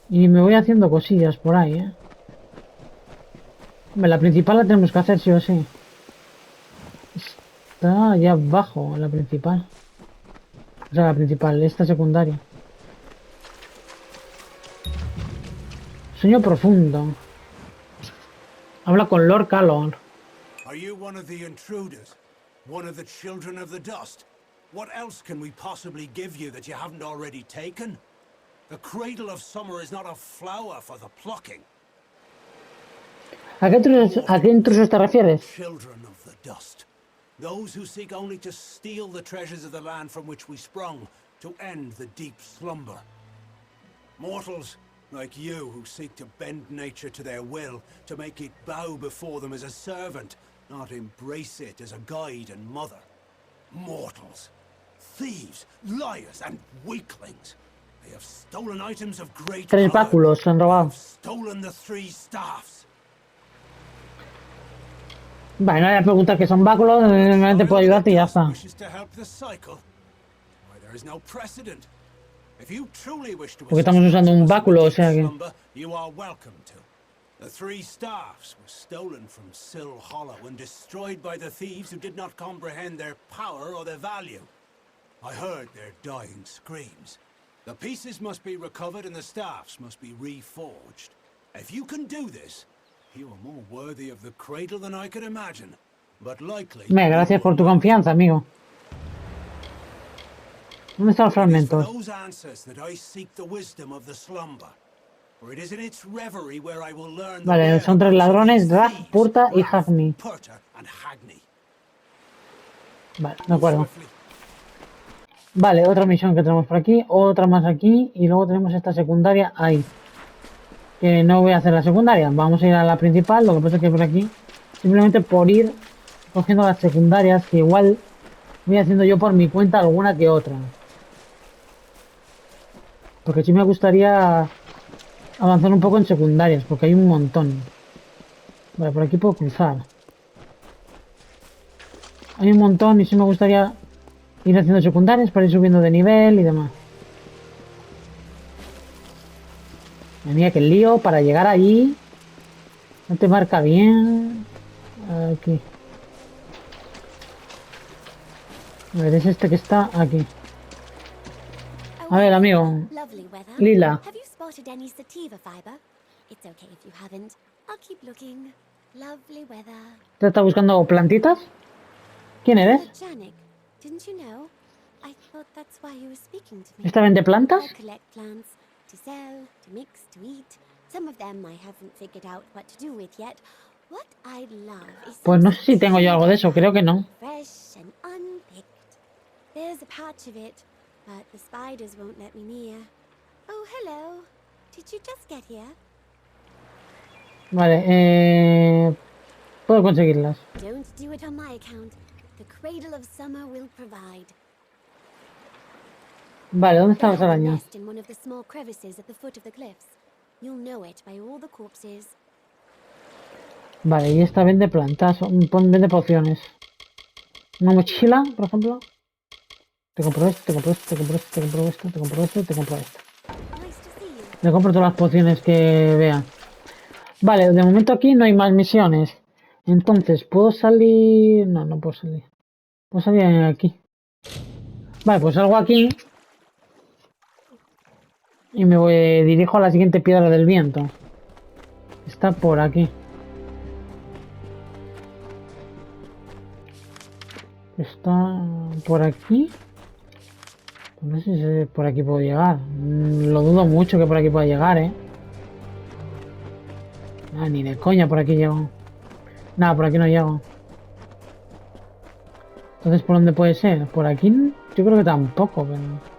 Speaker 1: Y me voy haciendo cosillas por ahí, Hombre, la principal la tenemos que hacer sí o sí. Está allá abajo, la principal. O sea, la principal, esta secundaria. Sueño profundo. Habla con Lord Calor.
Speaker 11: Are you one of the intruders? One of the children of the dust? What else can we possibly give you that you haven't already taken? The cradle of summer is not a flower for the plucking.
Speaker 1: ¿A qué intrusos te refieres?
Speaker 11: Children of the dust. Those who seek only to steal the treasures of the land from which we sprung, to end the deep slumber. Mortals like you who seek to bend nature to their will, to make it bow before them as a servant, not embrace it as a guide and mother. Mortals. Thieves, liars, and weaklings. They have stolen items of great
Speaker 1: Tres
Speaker 11: power.
Speaker 1: báculos se han robado.
Speaker 11: They have stolen the 3 staffs.
Speaker 1: Vale, no voy a preguntar qué son báculos, simplemente puedo ayudarte y ya está. Porque estamos usando un báculo, o sea que...
Speaker 11: The 3 staffs were stolen from Sill Hollow and destroyed by the thieves who did not comprehend their power or their value. I heard their dying screams. The pieces must be recovered and the staffs must be reforged. If you can do this, you are more worthy of the cradle than I could imagine. But likely...
Speaker 1: Gracias por tu confianza, amigo. ¿Dónde están los fragmentos?
Speaker 11: Those answers that I seek the wisdom of the slumber. For it is in its reverie where I will learn the
Speaker 1: Vale, son 3 ladrones, Rath, Purta y Hagni. Vale, de acuerdo. Vale, otra misión que tenemos por aquí, otra más aquí y luego tenemos esta secundaria ahí. Que no voy a hacer la secundaria, vamos a ir a la principal, lo que pasa es que por aquí, simplemente por ir cogiendo las secundarias, que igual voy haciendo yo por mi cuenta alguna que otra. Porque sí me gustaría avanzar un poco en secundarias, porque hay un montón. Vale, por aquí puedo cruzar. Hay un montón y sí me gustaría ir haciendo secundarias para ir subiendo de nivel y demás. Mira que lío para llegar allí. No te marca bien. Aquí. A ver, es este que está aquí. A ver, amigo. Lila. ¿Te está buscando plantitas? ¿Quién eres? ¿Esta vende plantas?
Speaker 12: To sell, to mix, to eat. Some of them I haven't figured out what to do with yet. What I'd love is
Speaker 1: pues no sé si tengo yo algo de eso, creo que no.
Speaker 12: Fresh and unpicked. There's a patch of it, but the spiders won't let me near. Oh, hello. Did you just get here?
Speaker 1: Vale, puedo conseguirlas.
Speaker 12: Don't do it on my account. The cradle of summer will provide.
Speaker 1: Vale, ¿dónde están las arañas? Vale, y esta vende plantas, vende pociones. Una mochila, por ejemplo. Te compro esto, te compro esto, te compro esto, te compro esto, te compro esto, te compro esto. Me compro todas las pociones que vea. Vale, de momento aquí no hay más misiones. Entonces, ¿puedo salir? No, no puedo salir. Puedo salir aquí. Vale, pues salgo aquí. Y me dirijo a la siguiente piedra del viento. Está por aquí. Está por aquí. No sé si por aquí puedo llegar. Lo dudo mucho que por aquí pueda llegar, ni de coña por aquí llego. Nada, por aquí no llego. Entonces, ¿por dónde puede ser? Por aquí yo creo que tampoco, pero...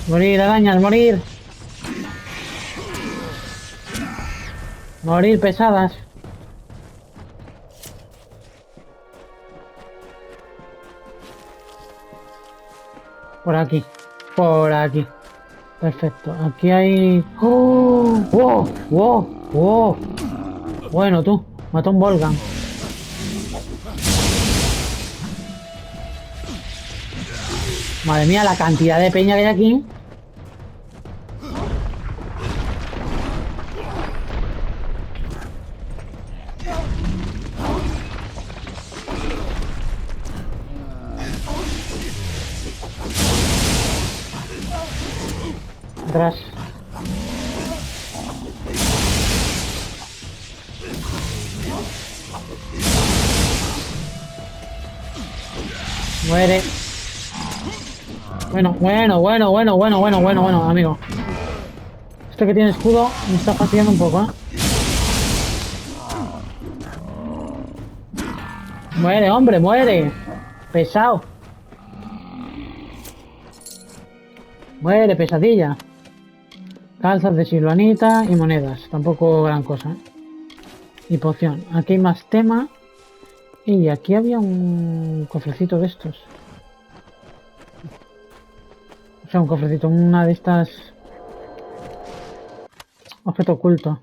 Speaker 1: Morir, arañas, morir. Morir, pesadas. Por aquí. Por aquí. Perfecto. Aquí hay... ¡Oh! ¡Wow! ¡Wow! ¡Wow! Bueno, tú. Mató un Volgan. Madre mía, la cantidad de peña que hay aquí. Atrás. Muere. Bueno, amigo. Este que tiene escudo me está fastidiando un poco, ¿eh? Muere, hombre, muere. Pesado. Muere, pesadilla. Calzas de silvanita y monedas. Tampoco gran cosa, ¿eh? Y poción. Aquí hay más tema. Y aquí había un cofrecito de estos. O sea, un cofrecito, una de estas... Objeto oculto.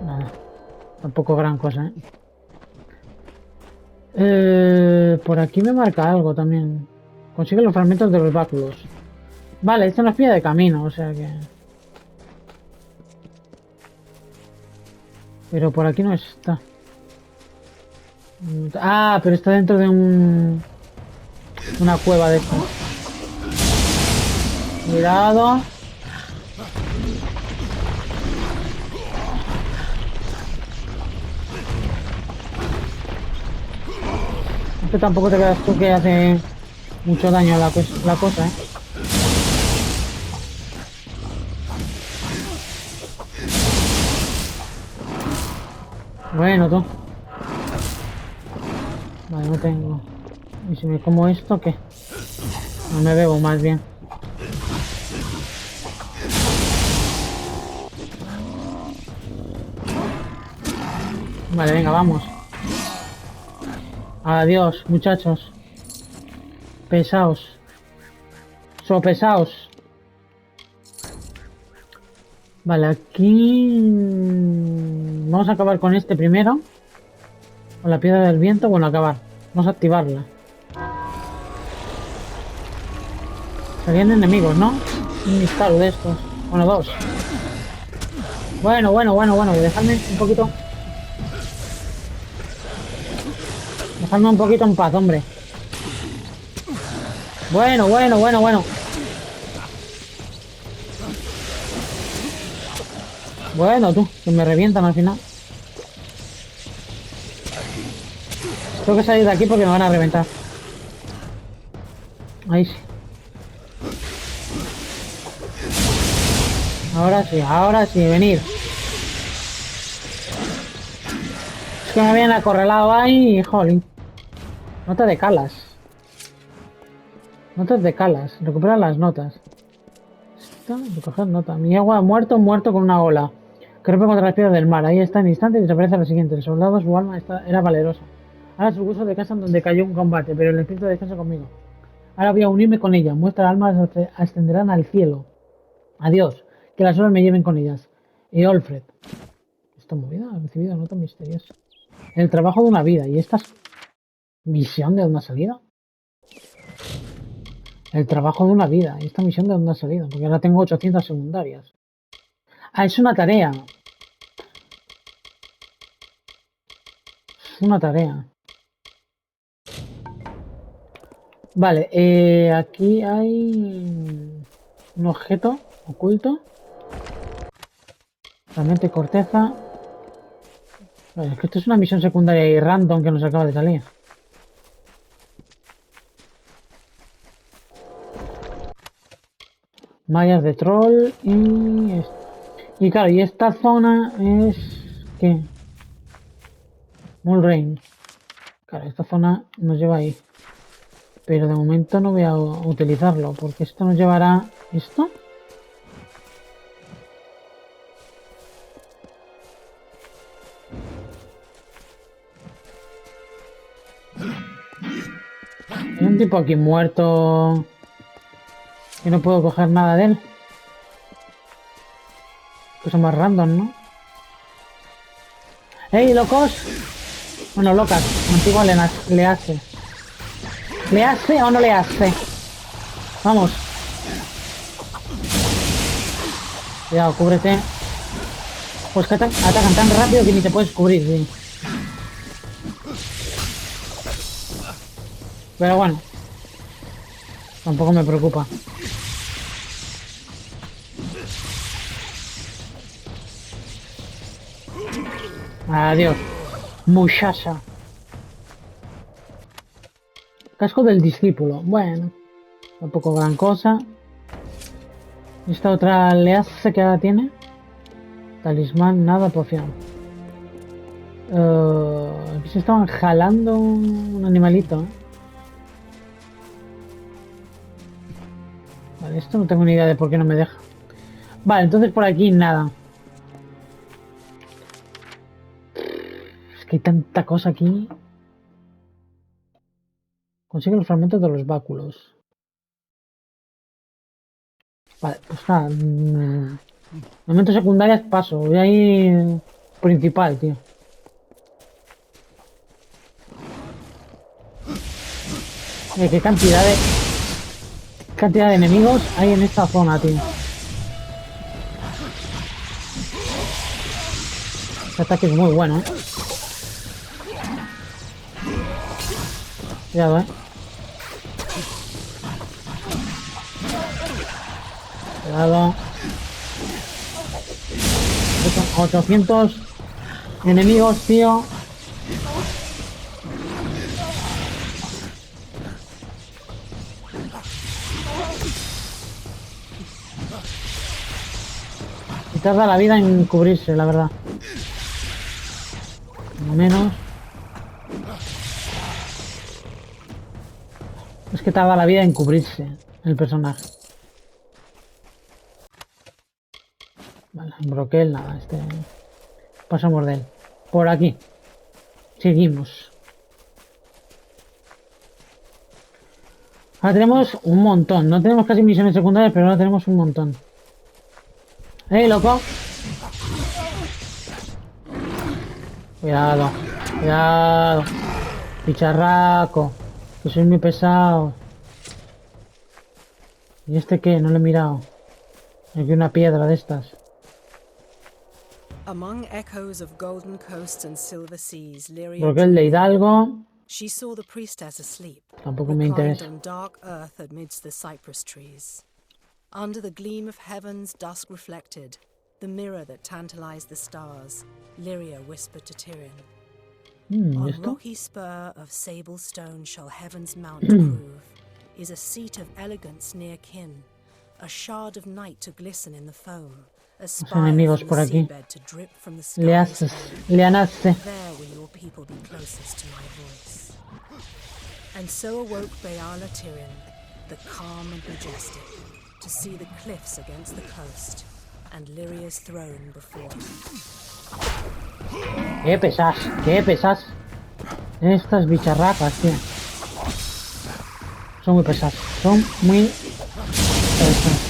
Speaker 1: Nada. Tampoco gran cosa, ¿eh? Por aquí me marca algo también. Consigue los fragmentos de los báculos. Vale, esta no es pilla de camino, o sea que... Pero por aquí no está. Ah, pero está dentro de una cueva de estas. Cuidado. Este tampoco te quedas tú que hace mucho daño a la cosa, ¿eh? Bueno, tú. Vale, no tengo. ¿Y si me como esto, qué? No me bebo, más bien. Vale, venga, vamos. Adiós, muchachos. Pesaos. Pesaos. Vale, aquí... Vamos a acabar con este primero. Con la piedra del viento. Bueno, acabar. Vamos a activarla. Serían enemigos, ¿no? Un disparo de estos. Bueno, dos. Bueno. Dejadme un poquito... Dejadme un poquito en paz, hombre. Bueno. Bueno, tú, que me revientan al final. Tengo que salir de aquí porque me van a reventar. Ahí sí. Ahora sí, venir. Es que me habían acorralado ahí y jolín. Nota de calas. Notas de calas. Recupera las notas. Recoger nota. Mi agua ha muerto con una ola. Que rompe contra las piedras del mar. Ahí está en instante y desaparece a lo siguiente. El soldado, su alma era valerosa. Ahora su gusto de casa en donde cayó un combate, pero el espíritu descansa conmigo. Ahora voy a unirme con ella. Muestra almas ascenderán al cielo. Adiós. Que las horas me lleven con ellas. Y Alfred. Esta movida ha recibido nota misteriosa. El trabajo de una vida. ¿Y esta misión de dónde ha salido? El trabajo de una vida. ¿Y esta misión de dónde ha salido? Porque ahora tengo 800 secundarias. Ah, es una tarea. Es una tarea. Vale, aquí hay un objeto oculto. Realmente corteza. Vale, es que esto es una misión secundaria y random que nos acaba de salir. Mallas de troll y claro, y esta zona es... ¿qué? Mulrain. Claro, esta zona nos lleva ahí. Pero de momento no voy a utilizarlo, porque esto nos llevará... ¿Esto? Hay un tipo aquí muerto... Y no puedo coger nada de él. Cosa más random, ¿no? ¡Ey, locos! Bueno, locas. Antigua le hace. ¿Le hace o no le hace? Vamos. Cuidado, cúbrete. Pues que atacan tan rápido que ni te puedes cubrir, sí. Pero bueno. Tampoco me preocupa. Adiós. Muchacha. Casco del discípulo. Bueno. Tampoco gran cosa. Esta otra le hace que ahora tiene. Talismán, nada, poción. Aquí se estaban jalando un animalito. Vale, esto no tengo ni idea de por qué no me deja. Vale, entonces por aquí nada. Es que hay tanta cosa aquí. Consigue los fragmentos de los báculos. Vale, pues nada. Momentos secundarios paso. Voy a ir principal, tío. Qué cantidad de enemigos hay en esta zona, tío. Este ataque es muy bueno, ¿eh? Cuidado, ¿eh? Cuidado. 800 enemigos, tío. Y tarda la vida en cubrirse, la verdad. No menos. Es que tarda la vida en cubrirse el personaje. Vale, broquel, nada, pasamos de él. Por aquí. Seguimos. Ahora tenemos un montón. No tenemos casi misiones secundarias, pero ahora tenemos un montón. ¡Ey, loco! Cuidado. Cuidado. Bicharraco. Que soy muy pesado. ¿Y este qué? No lo he mirado. Aquí una piedra de estas.
Speaker 13: Among echoes of golden coasts and silver seas, Lyria
Speaker 1: Porque el de Hidalgo
Speaker 13: she saw the priestess asleep,
Speaker 1: tampoco me
Speaker 13: reclined
Speaker 1: interesa.
Speaker 13: on dark earth amidst the cypress trees. Under the gleam of heaven's dusk reflected, the mirror that tantalized the stars, Lyria whispered to Tyrion. On
Speaker 1: ¿Esto?
Speaker 13: rocky spur of sable stone shall heaven's mount prove, is a seat of elegance near kin, a shard of night to glisten in the foam.
Speaker 1: Los enemigos por aquí. Le hace.
Speaker 13: There will your people be closest to my voice. And so awoke Bayala Tyrion, the calm and majestic, to see the cliffs against the coast, and Lyria's throne before him.
Speaker 1: ¡Qué pesas! ¡Qué pesas! Estas bicharracas, tío. Son muy pesas. Son muy pesas.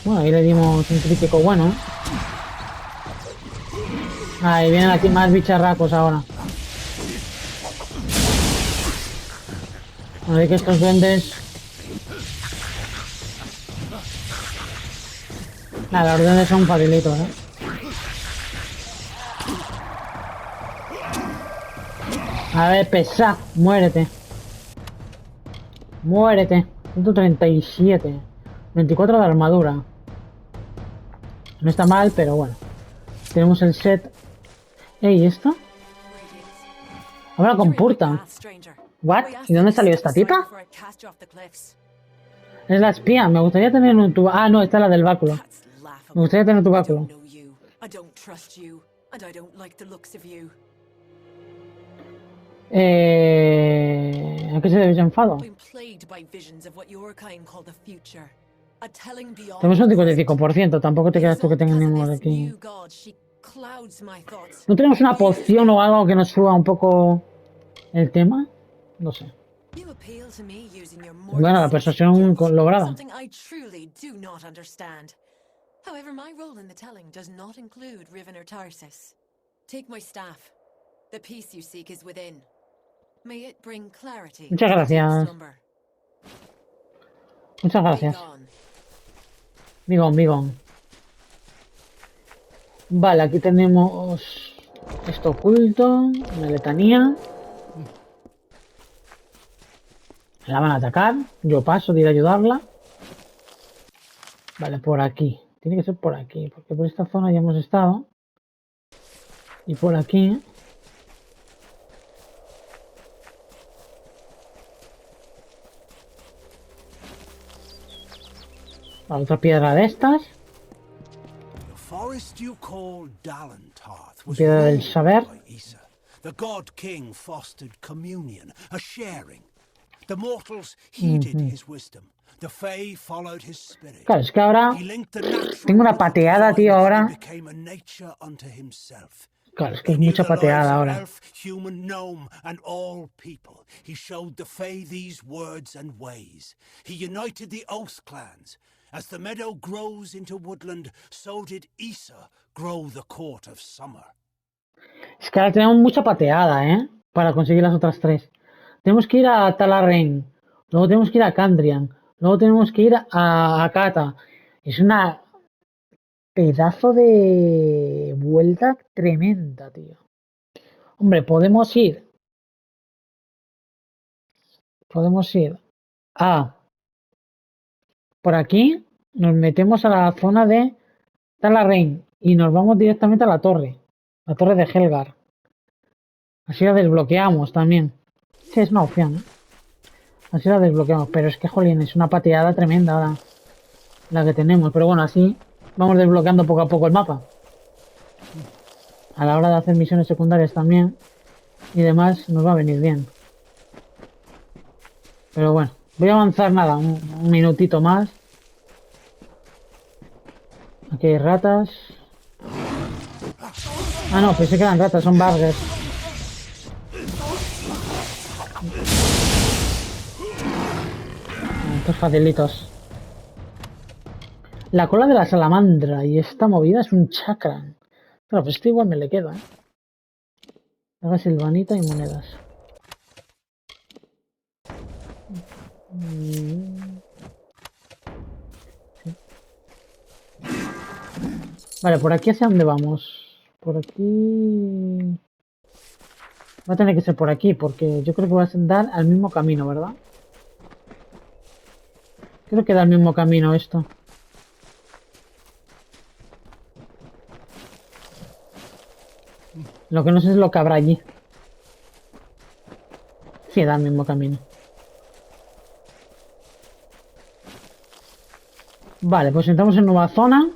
Speaker 1: Bueno, ahí le dimos un crítico bueno, ¿eh? Ahí vienen aquí más bicharracos ahora. A ver que estos duendes... Nada, los duendes son facilitos, ¿eh? A ver, pesa, muérete. Muérete. 137. 24 de armadura. No está mal, pero bueno. Tenemos el set. ¿Y esto? Ahora con Purta. ¿What? ¿Y dónde salió esta tipa? Es la espía. Me gustaría tener un tubo. Ah, no, esta es la del báculo. Me gustaría tener tu báculo.
Speaker 9: and I don't like the looks of you.
Speaker 1: ¿A qué se debe ese enfado?
Speaker 9: I'm plagued by visions of what your kind call the future. A telling beyond
Speaker 1: Tenemos un
Speaker 9: the present.
Speaker 1: 55%, tampoco te creas tú que tenemos aquí.
Speaker 9: New god, she clouds my thoughts.
Speaker 1: ¿No tenemos una poción o algo que nos suba un poco el tema? No sé.
Speaker 9: You appeal to me using your
Speaker 1: Bueno, la persuasión lograda.
Speaker 9: something I truly do not understand. However, my role in the telling does not include Riven or Tarsus. Take my staff. The peace you seek is within. May it bring clarity.
Speaker 1: Muchas gracias. Muchas gracias. Bigón. Vale, aquí tenemos esto oculto, una letanía. La van a atacar. Yo paso de ir a ayudarla. Vale, por aquí. Tiene que ser por aquí, porque por esta zona ya hemos estado. Y por aquí. Vale, otra piedra de estas.
Speaker 11: The forest you call Dalentarth was
Speaker 1: Piedra del
Speaker 11: ruled
Speaker 1: saber.
Speaker 11: by Issa. The god king fostered communion, a sharing. The mortals heeded his wisdom. The Fae followed his spirit.
Speaker 1: Claro, es que ahora
Speaker 11: He linked the natural
Speaker 1: tengo una
Speaker 11: with the
Speaker 1: pateada,
Speaker 11: divine
Speaker 1: tío, ahora.
Speaker 11: and became a nature unto himself.
Speaker 1: Claro, es que
Speaker 11: He
Speaker 1: es
Speaker 11: knew
Speaker 1: mucha
Speaker 11: the lives
Speaker 1: pateada
Speaker 11: of
Speaker 1: ahora.
Speaker 11: elf, human, gnome, and all people. He showed the Fae these words and ways. He united the Oath clans. As the meadow grows into woodland, so did Issa grow the court of summer.
Speaker 1: Es que ahora tenemos mucha pateada, ¿eh? Para conseguir las otras tres. Tenemos que ir a Talarren. Luego tenemos que ir a Candrian. Luego tenemos que ir a Kata. Es una pedazo de vuelta tremenda, tío. Hombre, podemos ir. A. Por aquí. Nos metemos a la zona de Talarren. Y nos vamos directamente a la torre. La torre de Helgar. Así la desbloqueamos también. Sí, es una opción, ¿eh? Así la desbloqueamos. Pero es que, jolín, es una pateada tremenda la que tenemos. Pero bueno, así vamos desbloqueando poco a poco el mapa. A la hora de hacer misiones secundarias también. Y demás nos va a venir bien. Pero bueno, voy a avanzar nada, un minutito más. Aquí hay ratas. Ah, no, pensé que eran ratas, son burgers. Estos facilitos. La cola de la salamandra y esta movida es un chakra. Claro, pues esto igual me le queda, ¿eh? Haga silvanita y monedas. Sí. Vale, por aquí hacia dónde vamos. Por aquí. Va a tener que ser por aquí, porque yo creo que va a dar al mismo camino, ¿verdad? Creo que da al mismo camino esto. Lo que no sé es lo que habrá allí. Sí, da al mismo camino. Vale, pues entramos en nueva zona.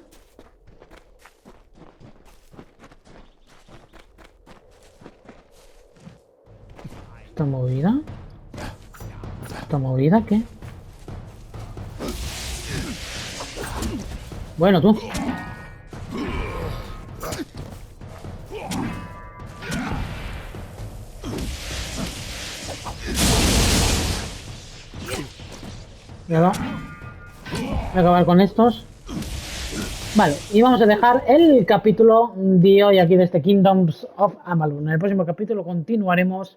Speaker 1: ¿Esta movida? ¿Esta movida qué? Bueno, tú. Ya va. Voy a acabar con estos. Vale, y vamos a dejar el capítulo de hoy aquí de este Kingdoms of Amalur. En el próximo capítulo continuaremos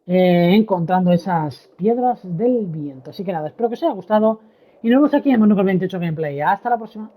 Speaker 1: encontrando esas piedras del viento. Así que nada, espero que os haya gustado y nos vemos aquí en Mundo 28 Gameplay. Hasta la próxima.